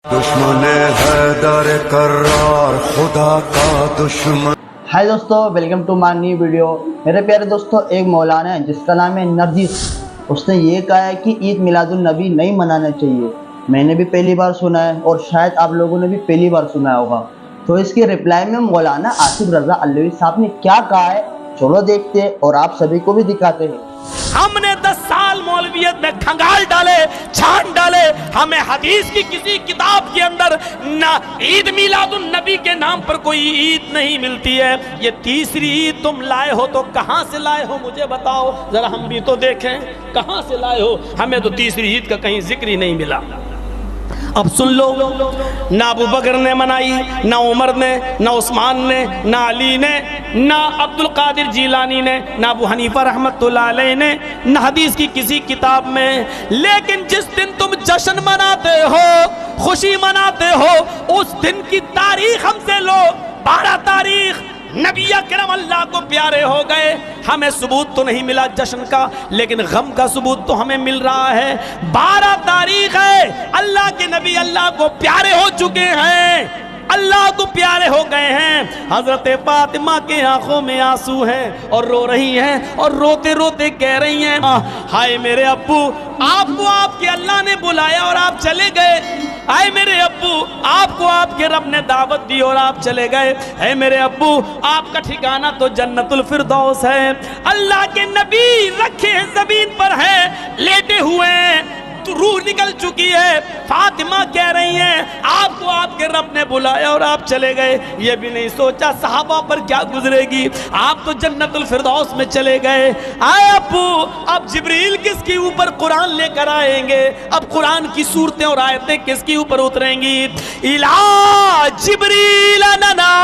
दुश्मन हैदर कर्रार खुदा का दुश्मन। हाय दोस्तों, welcome to my new video. मेरे प्यारे दोस्तों, एक मौलाना है जिसका नाम है नरजिस। उसने ये कहा है कि ईद मिलादुन नबी नहीं मनाना चाहिए। मैंने भी पहली बार सुना है और शायद आप लोगों ने भी पहली बार सुना होगा। तो इसके रिप्लाई में मौलाना आसिफ रजा अल्लवी साहब ने क्या कहा है, चलो देखते हैं और आप सभी को भी दिखाते हैं। हमने 10 साल मौलवियत में खंगाल डाले, छान डाले। हमें हदीस की किसी किताब के अंदर ना ईद मिलादुन नबी के नाम पर कोई ईद नहीं मिलती है। ये तीसरी ईद तुम लाए हो तो कहां से लाए हो, मुझे बताओ जरा, हम भी तो देखें कहां से लाए हो। हमें तो तीसरी ईद का कहीं जिक्र ही नहीं मिला। अब सुन लो, ना अबू बकर ने मनाई, ना उमर ने, ना उस्मान ने, ना अली ने, ना अब्दुल कादिर जीलानी ने, ना अबू हनीफा रहमतुल्लाह अलैह ने, ना हदीस की किसी किताब में। लेकिन जिस दिन तुम जश्न मनाते हो, खुशी मनाते हो, उस दिन की तारीख हमसे लो। 12 तारीख नबी अकरम अल्लाह को प्यारे हो गए। हमें सबूत तो नहीं मिला जश्न का, लेकिन गम का सबूत तो हमें मिल रहा है। 12 तारीख है, अल्लाह के नबी अल्लाह को प्यारे हो चुके हैं, अल्लाह को प्यारे हो गए हैं। हजरत फातिमा के आंखों में आंसू हैं और रो रही हैं और रोते रोते कह रही हैं, हाय मेरे अब्बू, आपको आपके अल्लाह ने बुलाया और आप चले गए। हाय मेरे अब्बू, आपको आपके रब ने दावत दी और आप चले गए। है मेरे अब्बू, आपका ठिकाना तो जन्नतुल फिरदौस है। अल्लाह के नबी रखे हैं जमीन पर हैं, लेटे हुए हैं, रूह निकल चुकी है। फातिमा कह रही हैं, आपको आपके रब ने बुलाया और आप चले गए। ये भी नहीं सोचा सहाबा पर क्या गुजरेगी, आप तो जन्नतुल फिरदौस में चले गए। आए अब्बू, अब जिब्रील किसके ऊपर कुरान लेकर आएंगे, अब कुरान की सूरतें और आयतें किसके ऊपर उतरेंगी। इला जिब्रील नना,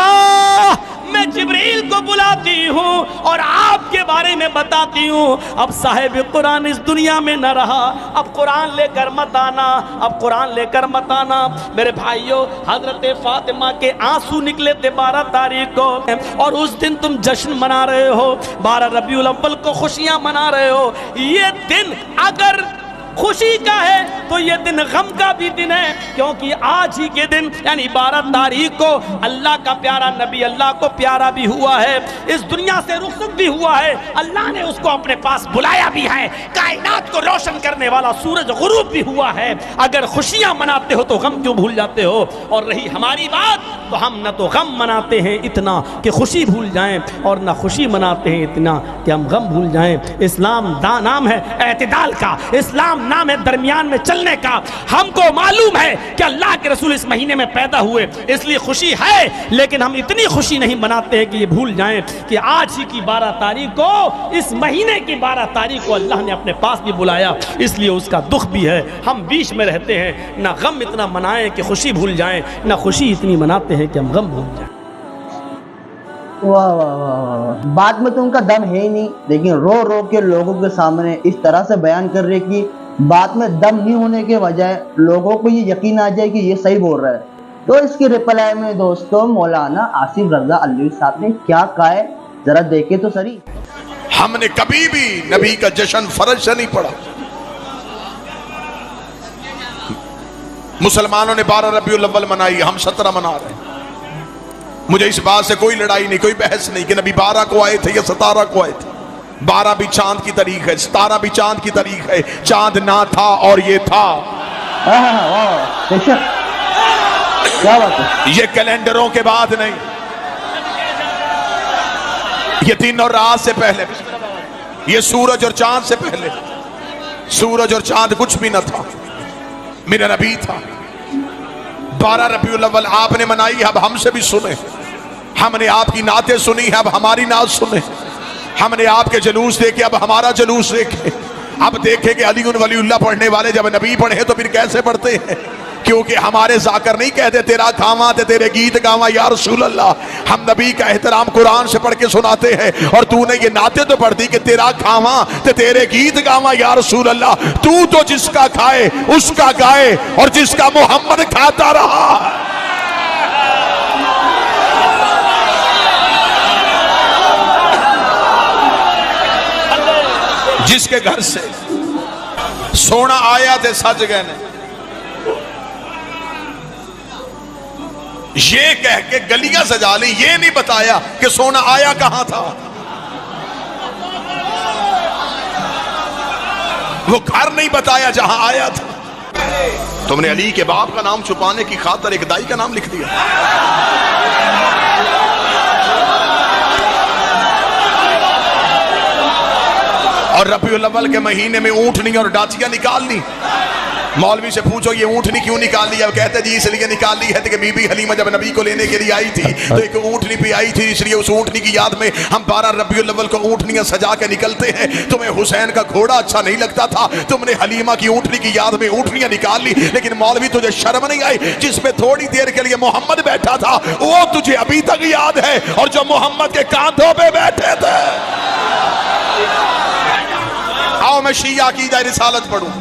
मैं जिब्रील को बुलाती हूँ और आपके बारे में बताती हूँ। अब साहिब कुरान इस दुनिया में न रहा, अब कुरान लेकर मत आना, अब कुरान लेकर मत आना। मेरे भाइयों, हजरत फातिमा के आंसू निकले थे 12 तारीख को, और उस दिन तुम जश्न मना रहे हो, 12 रबीउल अव्वल को खुशियां मना रहे हो। ये दिन अगर खुशी का है तो ये दिन गम का भी दिन है, क्योंकि आज ही के दिन यानी 12 तारीख को अल्लाह का प्यारा नबी अल्लाह को प्यारा भी हुआ है, इस दुनिया से रुखसत भी हुआ है। अल्लाह ने उसको अपने पास बुलाया भी है, कायनात को रोशन करने वाला सूरज गुरूब भी हुआ है। अगर खुशियां मनाते हो तो गम क्यों भूल जाते हो। और रही हमारी बात, तो हम न तो गम मनाते हैं इतना कि खुशी भूल जाएं, और न खुशी मनाते हैं इतना कि हम गम भूल जाएं। इस्लाम नाम है एतदाल का, इस्लाम नाम है दरमियान में चलने का। हमको मालूम है कि अल्लाह के रसूल इस महीने में पैदा हुए, इसलिए खुशी है, लेकिन हम इतनी खुशी नहीं मनाते हैं कि ये भूल जाएं कि आज ही की 12 तारीख को, इस महीने की 12 तारीख को अल्लाह ने अपने पास भी बुलाया, इसलिए उसका दुख भी है। हम बीच में रहते हैं, ना गम इतना मनाएं कि खुशी भूल जाएं, ना खुशी इतनी मनाते हैं कि हम गम भूल जाएं। वाह वाह वाह वाह, बात में तो उनका दम है ही नहीं, लेकिन रो रो के लोगों के सामने इस तरह से बयान कर रहे कि बात में दम नहीं होने के बजाय लोगों को ये यकीन आ जाए कि ये सही बोल रहा है। तो इसकी रिप्लाई में दोस्तों मौलाना आसिफ रजा अल्लवी साहब ने क्या कहा है, जरा देखे तो सही। हमने कभी भी नबी का जश्न फर्ज से नहीं पढ़ा। मुसलमानों ने 12 रबीउल अव्वल मनाई, हम 17 मना रहे हैं। मुझे इस बात से कोई लड़ाई नहीं, कोई बहस नहीं कि नबी 12 को आए थे या 17 को आए थे। 12 भी चांद की तारीख है, 17 भी चांद की तारीख है। चांद ना था और ये था। क्या बात है, ये कैलेंडरों के बाद नहीं, ये दिन और रात से पहले, ये सूरज और चांद से पहले। सूरज और चांद कुछ भी न था, मेरा नबी था। 12 रबीउल अव्वल आपने मनाई, अब हमसे भी सुने। हमने आपकी नातें सुनी है, अब हमारी नात सुने। हमने आपके जुलूस देखे, अब हमारा जुलूस देखे। अब देखे कि अली वलीउल्लाह पढ़ने वाले जब नबी पढ़े तो फिर कैसे पढ़ते हैं, क्योंकि हमारे जाकर नहीं कहते तेरा खावा ते तेरे गीत गावा या रसूल अल्लाह। हम नबी का एहतराम कुरान से पढ़ के सुनाते हैं, और तूने ये नाते तो पढ़ दी कि तेरा खावा ते तेरे गीत गावा या रसूल अल्लाह। तू तो जिसका खाए उसका गाए, और जिसका मोहम्मद खाता रहा। जिसके घर से सोना आया थे सज गए ने, ये कह के गलियां सजा ली, ये नहीं बताया कि सोना आया कहां था। वो घर नहीं बताया जहां आया था। तुमने अली के बाप का नाम छुपाने की खातिर एक दाई का नाम लिख दिया। और रबीउल अव्वल के महीने में ऊंटनी और डाचियां निकाल ली। मौलवी से पूछो ये ऊंटनी क्यों निकाल ली? अब कहते जी इसलिए निकाल ली है कि बीबी हलीमा जब नबी को लेने के लिए आई थी तो एक ऊंटनी पे आई थी, इसलिए उस ऊंटनी की याद में हम 12 रबीउल अव्वल को ऊंटनियां सजा के निकलते हैं। तुम्हें हुसैन का घोड़ा अच्छा नहीं लगता था, तुमने हलीमा की ऊंटनी की याद में ऊंटनियां निकाल ली। लेकिन मौलवी तुझे शर्म नहीं आई? जिसमें थोड़ी देर के लिए मोहम्मद बैठा था वो तुझे अभी तक याद है, और जो मोहम्मद के कांधों पे बैठे थे। आओ मैं शिया की रिसालत पढ़ूं।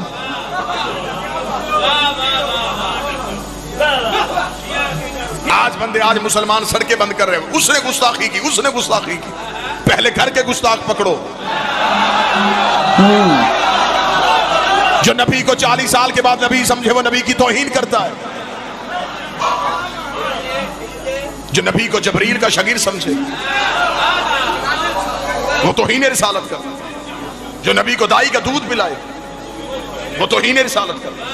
आज मुसलमान सड़कें बंद कर रहे हो। उसने गुस्ताखी की, उसने गुस्ताखी की। पहले घर के गुस्ताख पकड़ो। जो नबी को 40 साल के बाद नबी समझे वो नबी की तौहीन करता है। जो नबी को जबरील का शगीर समझे वो तौहीन रिसालत करता है। जो नबी को दाई का दूध पिलाए वो तौहीन रिसालत करता है।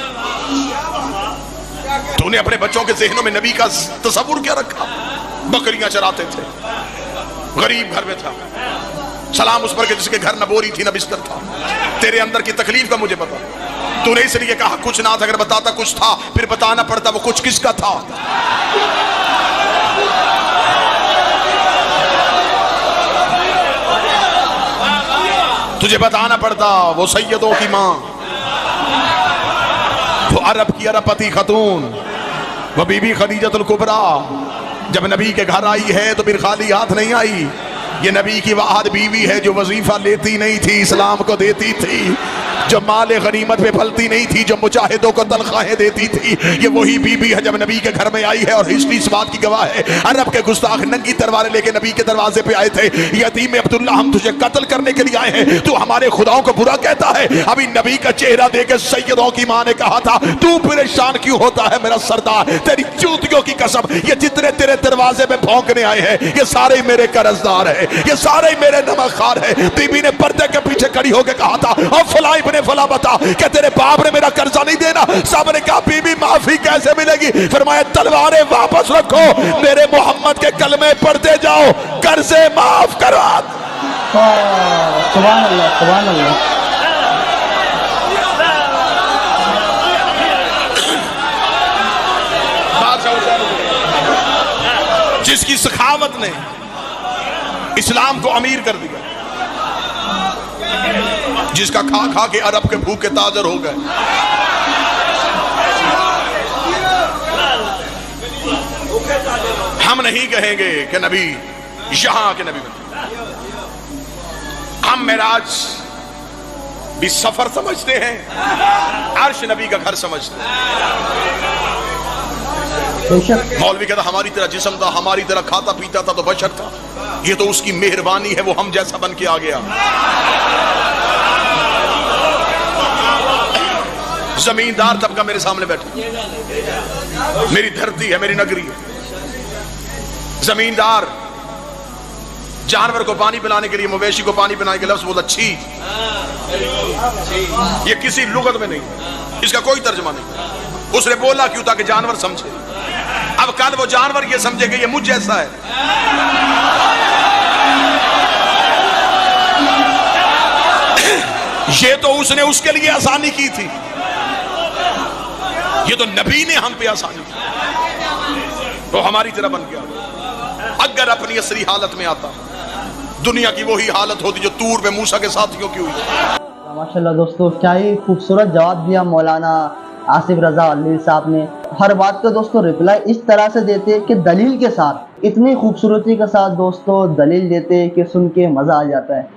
तूने अपने बच्चों के ज़हनों में नबी का तस्वुर क्या रखा? बकरियां चराते थे, गरीब घर में था, सलाम उस पर के जिसके घर न बोरी थी न बिस्तर था। तेरे अंदर की तकलीफ का मुझे पता। तूने इसलिए कहा कुछ ना था, अगर बताता कुछ था फिर बताना पड़ता वो कुछ किसका था। तुझे बताना पड़ता वो सैयदों की मां, वो अरब की अरबपति खतून, वो बीबी खदीजतुल कुबरा जब नबी के घर आई है तो फिर खाली हाथ नहीं आई। ये नबी की वाहद बीवी है जो वजीफा लेती नहीं थी, इस्लाम को देती थी, जो माल गनीमत पे पलती नहीं थी, जो मुजाहिदों को तनख्वाहें देती थी। ये वही बीबी है जब नबी के घर में आई है। और हिस्ट्री इस बात की गवाह है, अरब के गुस्ताख नंगी तलवारें लेके नबी के दरवाजे पे आए थे। यतीम अब्दुल्ला हम तुझे कत्ल करने के लिए आए हैं, तू हमारे खुदाओं को बुरा कहता है। अभी नबी का चेहरा देके सैयदों की मां ने कहा था तू परेशान क्यों होता है मेरा सरदार? तेरी जूतियों की कसम, ये जितने तेरे दरवाजे में भौंकने आए हैं ये सारे मेरे कर्जदार है, ये सारे मेरे नमकखार है। बीबी ने पर्दे के पीछे खड़ी होकर कहा था और फला इब्ने फला बता क्या तेरे बाप ने मेरा कर्जा नहीं देना? सब ने कहा बीबी माफी कैसे मिलेगी? फरमाया तलवारें वापस रखो, मेरे मोहम्मद के कलमे पढ़ते जाओ, कर्जे माफ करवा। सुभान अल्लाह, सुभान अल्लाह। जिसकी सखावत ने इस्लाम को अमीर कर दिया, जिसका खा खा के अरब के भूखे ताजर हो गए। हम नहीं कहेंगे कि नबी यहां के नबी बने। हम मेराज भी सफर समझते हैं, अर्श नबी का घर समझते हैं। मौलवी कहता हमारी तरह जिस्म था, हमारी तरह खाता पीता था तो बशर था। ये तो उसकी मेहरबानी है, वो हम जैसा बन के आ गया। जमींदार तबका मेरे सामने बैठा, मेरी धरती है, मेरी नगरी है। जमींदार जानवर को पानी पिलाने के लिए, मवेशी को पानी पिलाने के लफ्ज बोला छी। ये किसी लुगत में नहीं, इसका कोई तर्जमा नहीं। उसने बोला क्यों? ताकि जानवर समझे। अब कल वो जानवर ये समझेगा ये मुझ जैसा है। ये तो उसने उसके लिए आसानी की थी, ये तो नबी ने हम पे आसानी की, तो हमारी तरह बन गया। अगर अपनी असली हालत में आता, दुनिया की वही हालत होती जो तूर पे मूसा के साथियों की हुई। माशाल्लाह दोस्तों, क्या ही खूबसूरत जवाब दिया मौलाना आसिफ रजा अली साहब ने। हर बात का दोस्तों रिप्लाई इस तरह से देते कि दलील के साथ, इतनी खूबसूरती के साथ दोस्तों दलील देते कि सुन के मज़ा आ जाता है।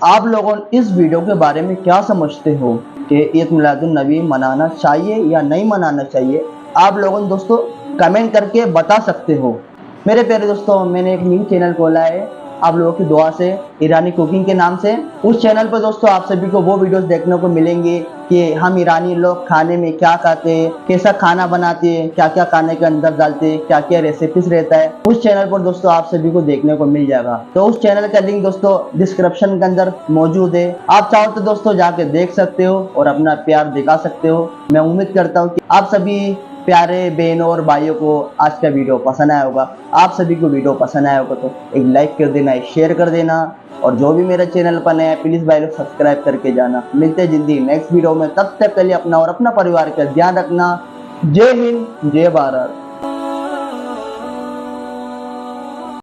आप लोगों इस वीडियो के बारे में क्या समझते हो कि ईद मिलादुन नबी मनाना चाहिए या नहीं मनाना चाहिए? आप लोगों दोस्तों कमेंट करके बता सकते हो। मेरे प्यारे दोस्तों, मैंने एक न्यू चैनल खोला है आप लोगों की दुआ से ईरानी कुकिंग के नाम से। उस चैनल पर दोस्तों आप सभी को वो वीडियोस देखने को मिलेंगे कि हम ईरानी लोग खाने में क्या खाते हैं, कैसा खाना बनाते हैं, क्या क्या खाने के अंदर डालते हैं, क्या क्या रेसिपीज रहता है। उस चैनल पर दोस्तों आप सभी को देखने को मिल जाएगा। तो उस चैनल का लिंक दोस्तों डिस्क्रिप्शन के अंदर मौजूद है। आप चाहो तो दोस्तों जाके देख सकते हो और अपना प्यार दिखा सकते हो। मैं उम्मीद करता हूँ कि आप सभी प्यारे बहनों और भाइयों को आज का वीडियो पसंद आया होगा। आप सभी को वीडियो पसंद आया होगा तो एक लाइक कर देना, एक शेयर कर देना, और जो भी मेरे चैनल पर नया है प्लीज भाई लोग सब्सक्राइब करके जाना। मिलते हैं जल्दी नेक्स्ट वीडियो में, तब तक के लिए अपना और अपना परिवार का ध्यान रखना। जय हिंद, जय भारत।